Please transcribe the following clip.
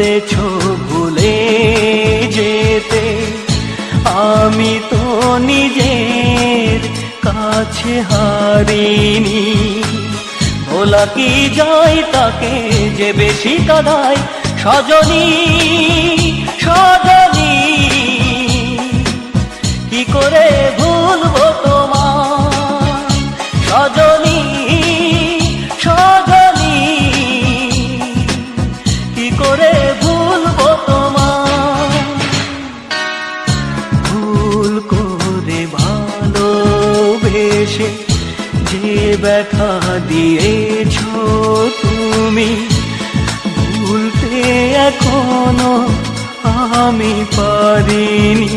বলেছ ভুলে যেতে, আমি তো নিজের কাছে হারিনি। ভোলা কি যায় তাকে যে বেশি কাঁদায়, সজনী সজনী কি করে ভুলবো তোমার, সজনী সজনী কি করে ভুলবো তোমার। ভুল করে ভালোবেসে যে ব্যথা দিয়েছ তুমি, ভুলতে এখনো আমি পারিনি।